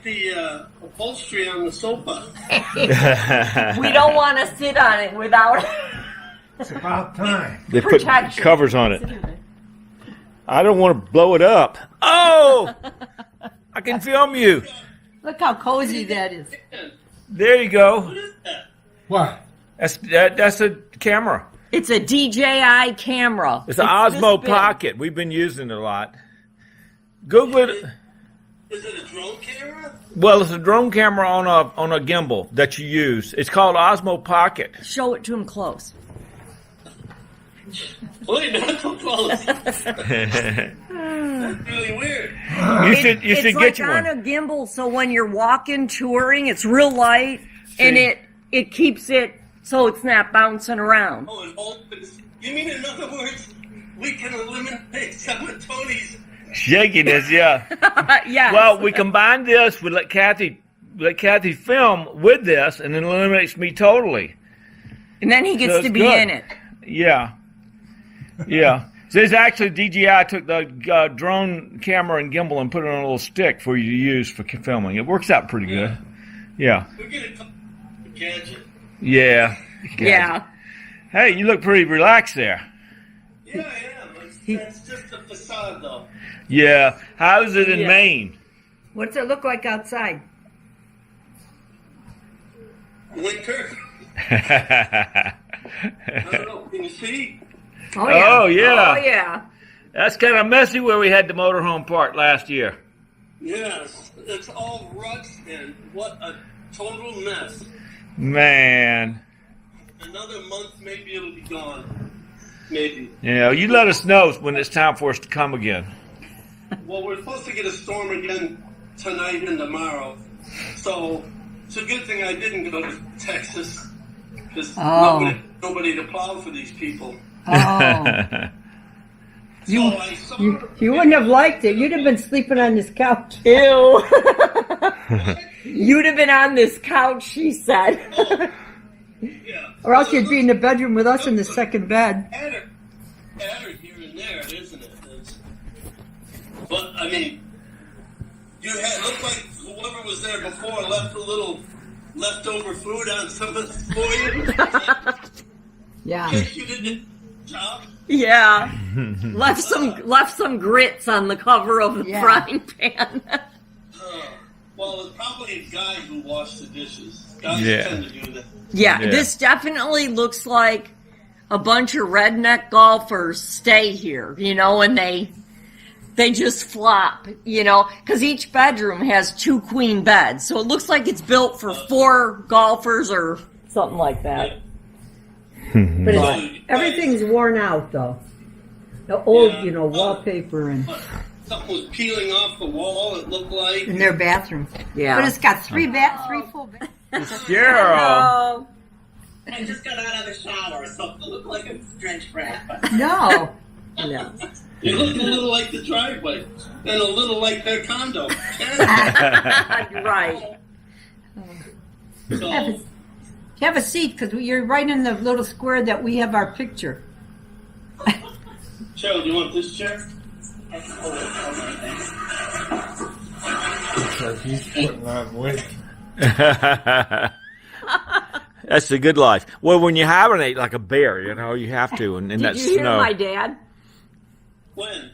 the upholstery on the sofa. We don't want to sit on it without It's about time. They put protection. covers on it. I don't want to blow it up. Oh! I can film you. Look how cozy that is. There you go. What is that? What? That's a camera. It's a DJI camera. It's an Osmo Pocket. We've been using it a lot. Google it. Is it a drone camera? Well, it's a drone camera on a gimbal that you use. It's called Osmo Pocket. Show it to him close. Wait, not so close. That's really weird. You should get you one. It's like on a gimbal, so when you're walking, touring, it's real light, and it keeps it so it's not bouncing around. Oh, it opens. You mean, in other words, we can eliminate some of Tony's Shakiness, yeah. Yes. Well, we combine this. We let Kathy film with this, and it eliminates me totally. And then he gets So to it's be good. in it. Yeah, yeah. So it's actually DJI took the drone camera and gimbal and put it on a little stick for you to use for filming. It works out pretty good. Yeah. We're gonna gadget. Yeah. Yeah. Hey, you look pretty relaxed there. Yeah, I am. That's just a facade, though. Yeah. How's it in Yeah. Maine? What's it look like outside? Winter. I don't know. Can you see? Oh yeah. Oh, yeah. Oh, yeah. That's kind of messy where we had the motorhome park last year. Yes. It's all ruts and what a total mess. Man. Another month, maybe it'll be gone. Maybe. Yeah, you let us know when it's time for us to come again. Well, we're supposed to get a storm again tonight and tomorrow. So it's a good thing I didn't go to Texas. Because nobody to plow for these people. Oh. You You wouldn't have liked it. You'd have been sleeping on this couch. Ew. You'd have been on this couch, she said. yeah. Or else you'd be in the bedroom with us in the second bed. Add her here and there, isn't it? But I mean, you had looked like whoever was there before left a little leftover food on something for you. Yeah. You didn't job. Yeah. Left some grits on the cover of the frying pan. Well, it's probably a guy who washed the dishes. Guys tend to do that. Yeah, this definitely looks like a bunch of redneck golfers stay here, and they just flop, because each bedroom has 2 queen beds. So it looks like it's built for 4 golfers or something like that. But everything's worn out though. The old, wallpaper and Something was peeling off the wall, it looked like. in their bathroom. Yeah. But it's got 3 full beds. Cheryl. I just got out of the shower, so it looked like a drenched rat. No. No. It looked a little like the driveway, and a little like their condo. Right. So, Have a seat because you're right in the little square that we have our picture. Cheryl, do you want this chair? Because he's putting on weight. That's the good life. Well, when you hibernate like a bear, you have to, and in that Did you hear snow. my dad? When?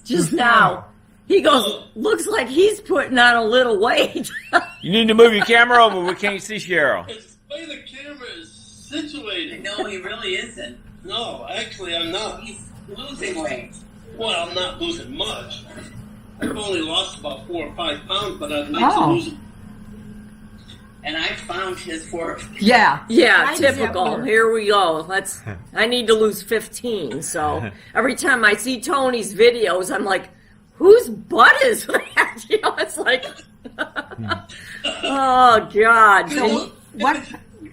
Just now. He goes, looks like he's putting on a little weight. You need to move your camera over. We can't see Cheryl. It's the way the camera is situated. No, he really isn't. No, actually, I'm not. He's losing weight. Well, I'm not losing much. I've only lost about 4 or 5 pounds, but I'd like to lose it. And I found his fork. Yeah. Yeah, Mine is at typical. work. Here we go. I need to lose 15. So every time I see Tony's videos, I'm like, whose butt is that? It's like, oh God. So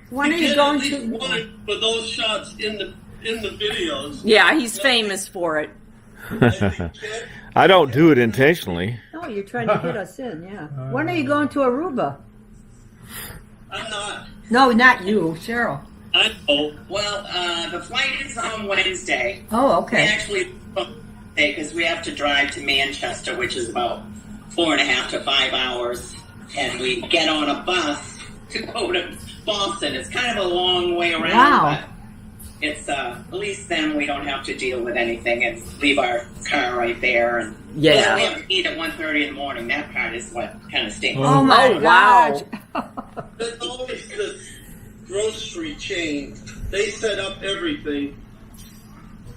when are you going to? Wanted for those shots in the videos. Yeah, he's famous for it. I don't do it intentionally. Oh, you're trying to get us in, yeah. When are you going to Aruba? I'm not. No, not you, Cheryl. I know. Well, the flight is on Wednesday. Oh, We okay. actually, because we have to drive to Manchester, which is about 4.5 to 5 hours, and we get on a bus to go to Boston. It's kind of a long way around, Wow. but it's at least then we don't have to deal with anything and leave our car right there. And Yeah. we have to eat at 1:30 in the morning. That part is what kind of stinks. Oh my Oh, wow. gosh. There's always this grocery chain. They set up everything.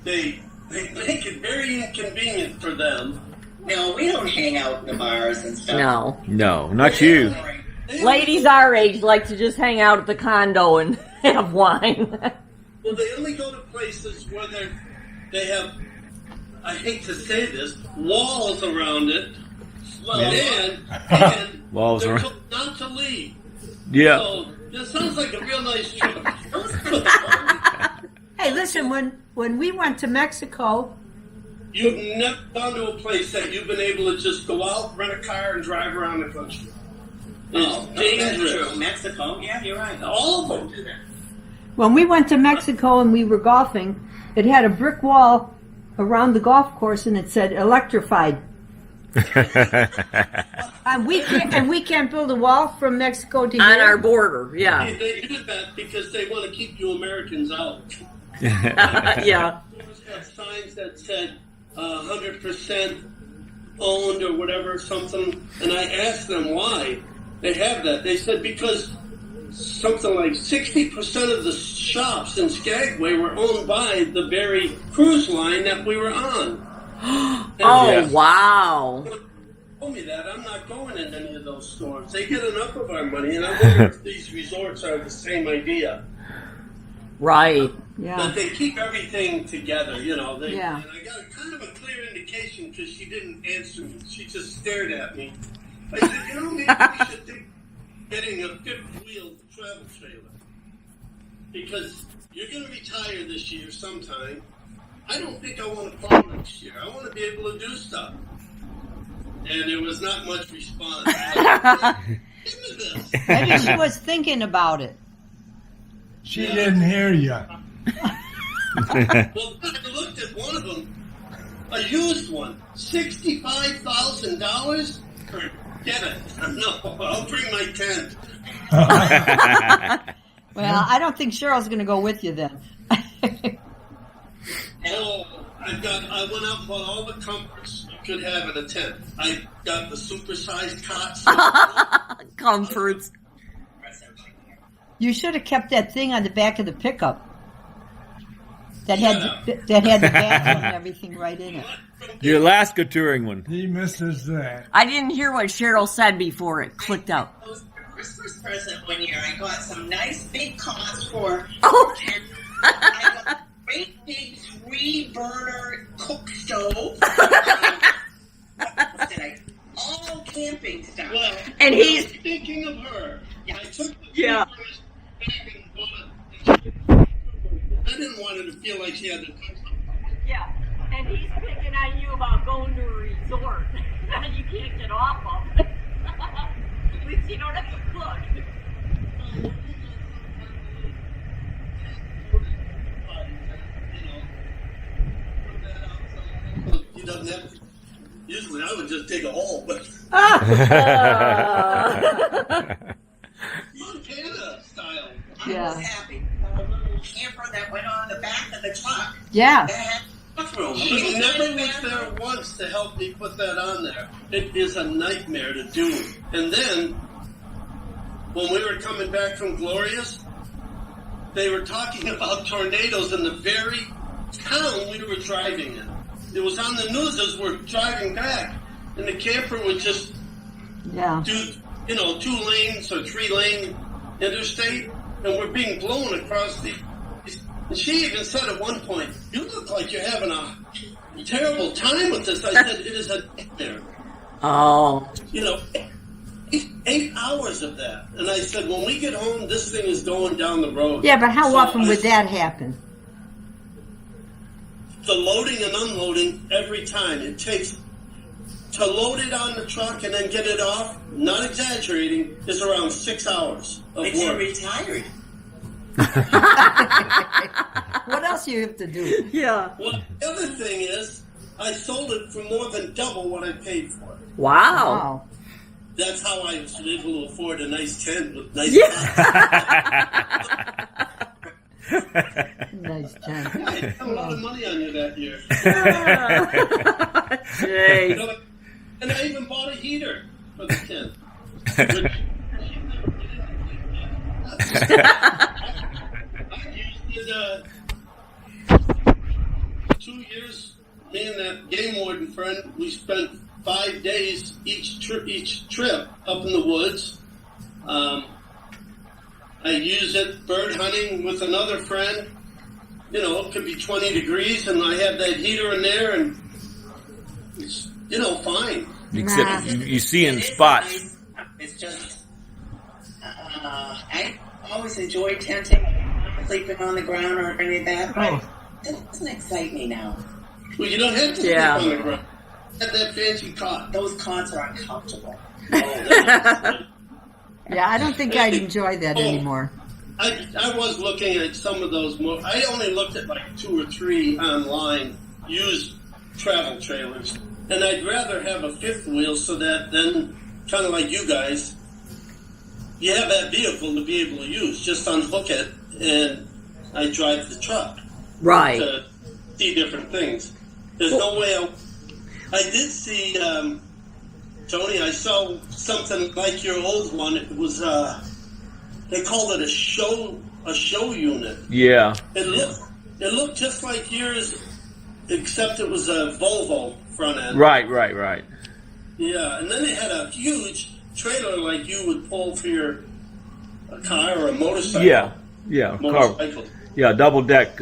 They make it very inconvenient for them. No, we don't hang out in the bars and stuff. No. No, not you. Ladies our age like to just hang out at the condo and have wine. Well, they only go to places where they have, I hate to say this, walls around it. Well, and Walls they're around- told not to leave. Yeah. So this sounds like a real nice trip. Hey, listen, when we went to Mexico, You've never gone to a place that you've been able to just go out, rent a car, and drive around the country. It's Oh, no, that's dangerous. true. Mexico, yeah, you're right. All of them do that. when we went to Mexico and we were golfing, it had a brick wall around the golf course and it said electrified. And we can't build a wall from Mexico to On here. our border, yeah. They do that because they want to keep you Americans out. Yeah. They always have signs that said 100% owned or whatever, something. And I asked them why they have that. They said because something like 60% of the shops in Skagway were owned by the very cruise line that we were on. Oh, wow. Told me that I'm not going in any of those stores. They get enough of our money, and I wonder if these resorts are the same idea. Right. Yeah. But they keep everything together, you know. They, Yeah. And I got kind of a clear indication because she didn't answer me. She just stared at me. I said, you know, maybe we should think getting a fifth-wheel travel trailer because you're going to retire this year sometime. I don't think I want to plow next year. I want to be able to do stuff. And there was not much response. Give me this. Maybe she was thinking about it. She didn't hear you. Well, I looked at one of them, a used one, $65,000. Forget it. No, I'll bring my tent. Well, I don't think Cheryl's going to go with you then. Oh, I went out and bought all the comforts you could have in a tent. I got the supersized cots. Comforts. You should have kept that thing on the back of the pickup that had the bathroom and everything right in it. The Alaska touring one. He misses that. I didn't hear what Cheryl said before it clicked out. For Christmas present one year, I got some nice big cots for. Oh. I got a great big 3-burner cook stove. All camping stuff. Well, And he's- thinking of her. Yeah. I took the Yeah. papers back and bought it. I didn't want her to feel like she had to cook something. Yeah, and he's picking on you about going to a resort that you can't get off of. At least you don't have to cook. He doesn't have to. Usually I would just dig a hole, but Montana style. I was happy. A little camper that went on the back of the truck. Yeah. That had bathroom. She never was there once to help me put that on there. It is a nightmare to do. And then, when we were coming back from Glorious, they were talking about tornadoes in the very town we were driving in. It was on the news as we're driving back, and the camper would just Yeah. do, 2 lanes or 3-lane interstate, and we're being blown across the. And she even said at one point, "You look like you're having a terrible time with this." I said, "It is a nightmare." Oh. 8 hours of that, and I said, "When we get home, this thing is going down the road." Yeah, but how So often would that happen? The loading and unloading every time it takes to load it on the truck and then get it off. Not exaggerating, is around 6 hours of Makes you work. retired. What else do you have to do? Yeah. Well, the other thing is, I sold it for more than double what I paid for it. Wow. Wow. That's how I was able to afford a nice tent with nice. Nice tent. I spent a lot of money on you that year. Jeez. And I even bought a heater for the tent. Which, I used it 2 years. Me and that game warden friend, we spent 5 days each trip up in the woods. I use it bird hunting with another friend. You know, it could be 20 degrees, and I have that heater in there, and it's, fine. Except you see in spots. Nice. It's just, I always enjoyed tenting, sleeping on the ground or any of that, but it doesn't excite me now. Well, you don't have to sleep on the ground. Have that fancy cot. Those cots are uncomfortable. Yeah, I don't think I'd enjoy that anymore. I was looking at some of those more. I only looked at like 2 or 3 online used travel trailers, and I'd rather have a fifth wheel so that then, kind of like you guys, you have that vehicle to be able to use. Just unhook it, and I drive the truck Right. to see different things. There's no way I did see, Tony, I saw something like your old one. It was, they called it a show unit. Yeah. It looked just like yours, except it was a Volvo front end. Right. Yeah, and then it had a huge trailer like you would pull for your a car or a motorcycle. Yeah. Motorcycle. Yeah, double deck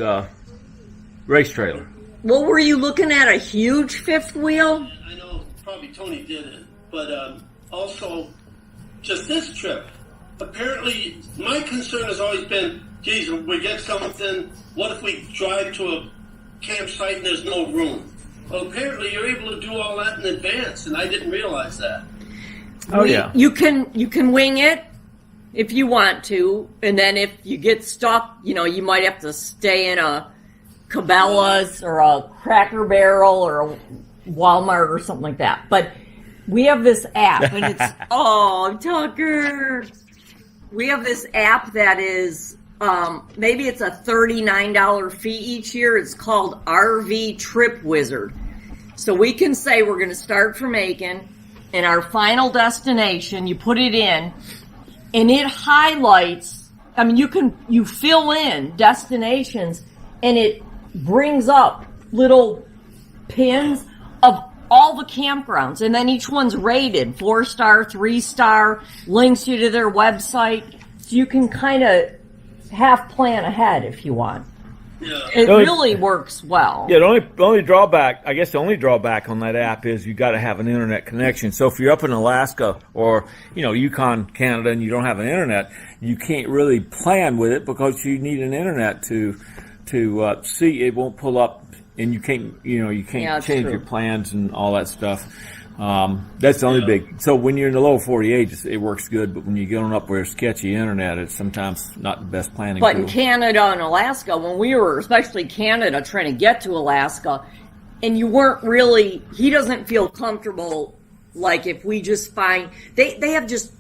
race trailer. What were you looking at? A huge fifth wheel? I know probably Tony did it, but also just this trip. Apparently, my concern has always been, geez, if we get something, what if we drive to a campsite and there's no room? Well, apparently you're able to do all that in advance, and I didn't realize that. Oh, yeah. You can wing it if you want to, and then if you get stuck, you might have to stay in a Cabela's or a Cracker Barrel or a Walmart or something like that. But we have this app, and it's Tucker. We have this app that is maybe it's a $39 fee each year. It's called RV Trip Wizard. So we can say we're going to start from Aiken, and our final destination, you put it in, and it highlights. I mean, you fill in destinations, and it brings up little pins of all the campgrounds, and then each one's rated 4-star, 3-star, links you to their website, so you can kind of half plan ahead if you want. Yeah. It really works well. Yeah, the only drawback, I guess the only drawback on that app is you got to have an internet connection. So if you're up in Alaska or, Yukon, Canada, and you don't have an internet, you can't really plan with it because you need an internet to see. It won't pull up, and you can't change your plans and all that stuff. That's the only big. So when you're in the lower 48, it works good, but when you get on up where it's sketchy internet, it's sometimes not the best planning. But tool. in Canada and Alaska, when we were, especially Canada, trying to get to Alaska, and you weren't really, he doesn't feel comfortable, like if we just find, they have just,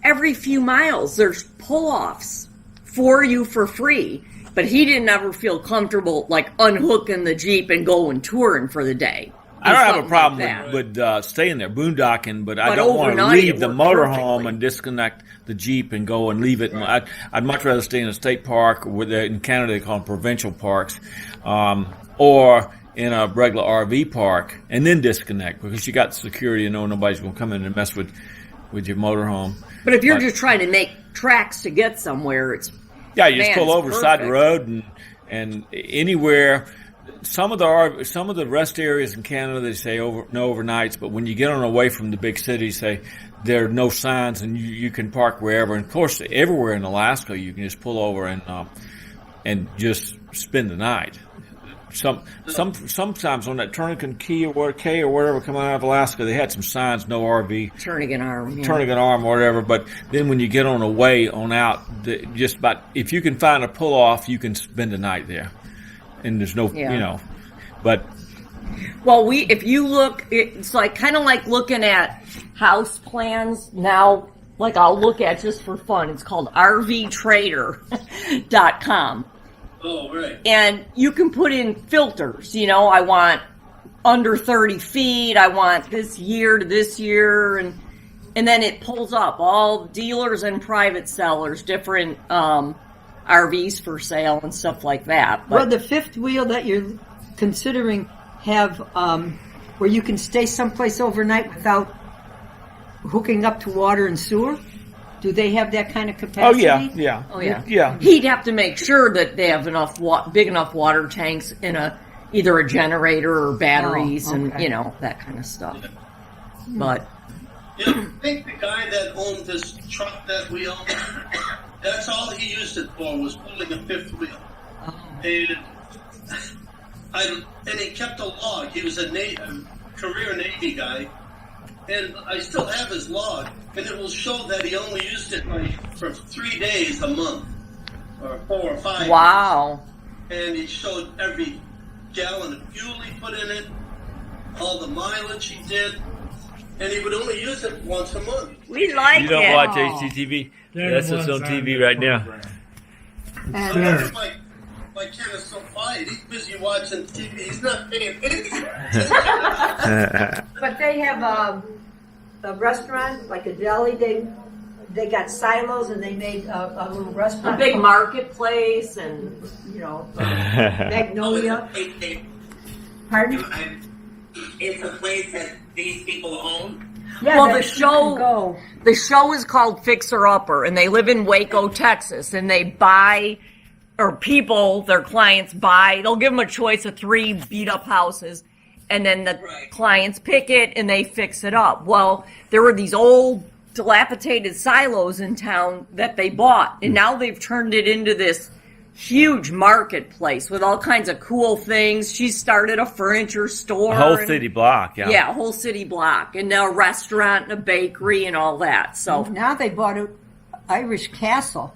every few miles, there's pull-offs for you for free. But he didn't ever feel comfortable, like, unhooking the Jeep and going touring for the day. I don't have a Something problem like with staying there, boondocking, but I But don't want to overnight leave it the worked motorhome perfectly. and disconnect the Jeep and go and leave it. Right. I'd much rather stay in a state park, or in Canada they call them provincial parks, or in a regular RV park, and then disconnect because you got security and nobody's going to come in and mess with your motorhome. But if you're just trying to make tracks to get somewhere, it's Yeah, you just pull it's over the side of the perfect. road and anywhere. Some of the rest areas in Canada, they say no overnights, but when you get on away from the big cities, there are no signs and you can park wherever. And of course, everywhere in Alaska, you can just pull over and just spend the night. Sometimes on that Turnagain Key or whatever coming out of Alaska, they had some signs, no RV. Turnagain Arm. Yeah. Turnagain Arm or whatever, but then when you get on away on out, just about, if you can find a pull off, you can spend the night there. And there's no, but Well, if you look, it's like kind of like looking at house plans now. Like I'll look at just for fun. It's called RVTrader.com. Oh, right. And you can put in filters. You know, I want under 30 feet. I want this year to this year, and then it pulls up all dealers and private sellers, different RVs for sale and stuff like that. But, Well, the fifth wheel that you're considering have where you can stay someplace overnight without hooking up to water and sewer. Do they have that kind of Oh capacity? yeah. oh yeah, Yeah. He'd have to make sure that they have enough big enough water tanks in either a generator or batteries, Oh, and okay. that kind of stuff. But Yeah, I think the guy that owned this truck that we own, that's all he used it for, was pulling a fifth wheel. And he kept a log. He was a career Navy guy. And I still have his log. And it will show that he only used it for 3 days a month. Or 4 or 5. wow, And he showed every gallon of fuel he put in it, all the mileage he did. And he would only use it once a month. we like You don't it. watch HGTV? That's what's on TV right now. And So that's my kid is so quiet. He's busy watching TV. He's not paying attention. but they have a restaurant, like a deli. They got silos and they made a little A restaurant. big marketplace, and Magnolia. Pardon? It's a place that these people own. Yeah, Well, that the you show- can go. the show is called Fixer Upper, and they live in Waco, Texas, and they buy, or people, their clients buy, they'll give them a choice of 3 beat up houses, and then the Right. clients pick it and they fix it up. Well, there were these old dilapidated silos in town that they bought, and now they've turned it into this huge marketplace with all kinds of cool things. She started a furniture store. A whole and- city block. Yeah. Yeah, a whole city block, and a restaurant and a bakery and all that. So Now they bought an Irish castle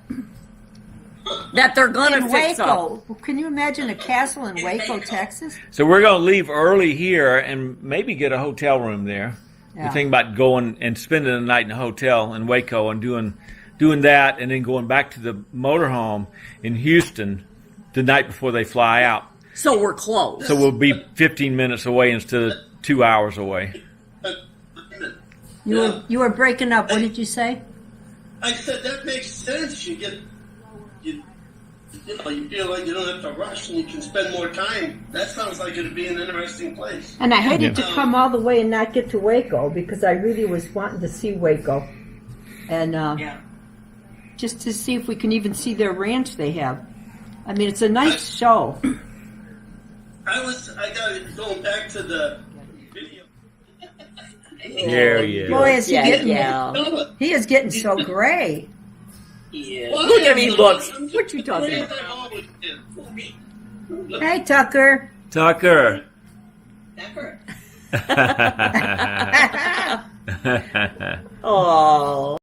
that they're gonna in fix up. Waco. Can you imagine a castle in Waco, Texas? So we're going to leave early here and maybe get a hotel room there. Yeah. We're thinking about going and spending the night in a hotel in Waco and doing that, and then going back to the motorhome in Houston the night before they fly out. So we're close. So we'll be 15 minutes away instead of 2 hours away. You were breaking up. What did you say? I said that makes sense. You feel like you don't have to rush and you can spend more time. That sounds like it'd be an interesting place. And I hated Yeah. to come all the way and not get to Waco because I really was wanting to see Waco, and just to see if we can even see their ranch they have. I mean, it's a nice show. I got it going back to the video. There he is. Boy, is he getting yeah. he is getting so gray. Yeah. Look at me, looks. What you talking about? I always did. Hey, Tucker. Tucker. Never. Oh.